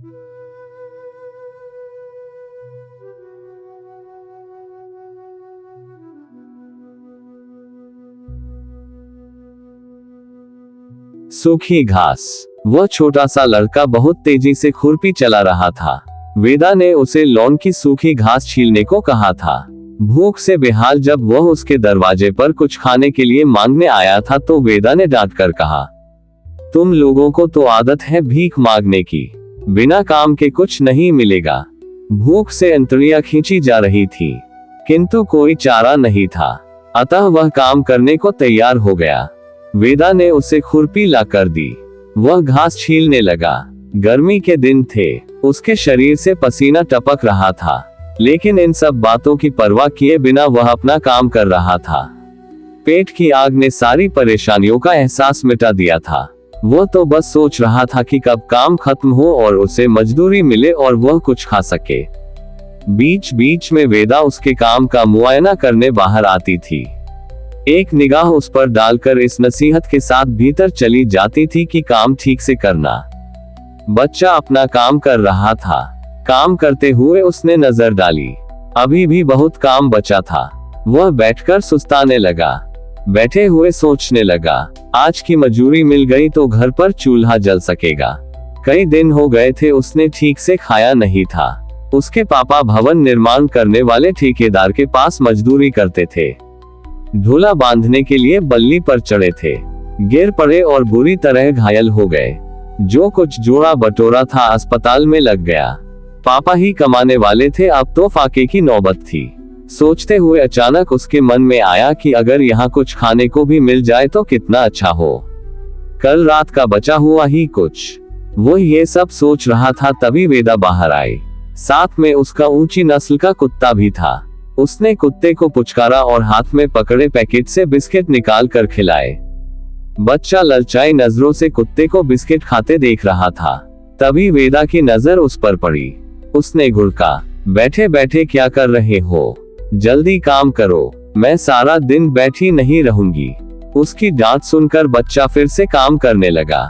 सूखी घास। वह छोटा सा लड़का बहुत तेजी से खुरपी चला रहा था। वेदा ने उसे लॉन की सूखी घास छीलने को कहा था। भूख से बेहाल जब वह उसके दरवाजे पर कुछ खाने के लिए मांगने आया था तो वेदा ने डांट कर कहा, तुम लोगों को तो आदत है भीख मांगने की, बिना काम के कुछ नहीं मिलेगा। भूख से अंतड़ियां खींची जा रही थी, किंतु कोई चारा नहीं था, अतः वह काम करने को तैयार हो गया। वेदा ने उसे खुरपी ला कर दी। वह घास छीलने लगा। गर्मी के दिन थे, उसके शरीर से पसीना टपक रहा था, लेकिन इन सब बातों की परवाह किए बिना वह अपना काम कर रहा था। पेट की आग ने सारी परेशानियों का एहसास मिटा दिया था। वह तो बस सोच रहा था कि कब काम खत्म हो और उसे मजदूरी मिले और वह कुछ खा सके। बीच बीच में वेदा उसके काम का मुआयना करने बाहर आती थी। एक निगाह उस पर डालकर इस नसीहत के साथ भीतर चली जाती थी कि काम ठीक से करना। बच्चा अपना काम कर रहा था। काम करते हुए उसने नजर डाली, अभी भी बहुत काम बचा था। वह बैठकर सुस्ताने लगा। बैठे हुए सोचने लगा, आज की मजूरी मिल गई तो घर पर चूल्हा जल सकेगा। कई दिन हो गए थे उसने ठीक से खाया नहीं था। उसके पापा भवन निर्माण करने वाले ठेकेदार के पास मजदूरी करते थे। ढोला बांधने के लिए बल्ली पर चढ़े थे, गिर पड़े और बुरी तरह घायल हो गए। जो कुछ जोड़ा बटोरा था अस्पताल में लग गया। पापा ही कमाने वाले थे, अब तो फाके की नौबत थी। सोचते हुए अचानक उसके मन में आया कि अगर यहाँ कुछ खाने को भी मिल जाए तो कितना अच्छा हो। कल रात का बचा हुआ ही कुछ। वो ये सब सोच रहा था तभी वेदा बाहर आई। साथ में उसका ऊंची नस्ल का कुत्ता भी था। उसने कुत्ते को पुचकारा और हाथ में पकड़े पैकेट से बिस्किट निकाल कर खिलाए। बच्चा ललचाई नजरों से कुत्ते को बिस्किट खाते देख रहा था। तभी वेदा की नजर उस पर पड़ी। उसने घुड़का, बैठे बैठे क्या कर रहे हो, जल्दी काम करो, मैं सारा दिन बैठी नहीं रहूंगी। उसकी डांट सुनकर बच्चा फिर से काम करने लगा।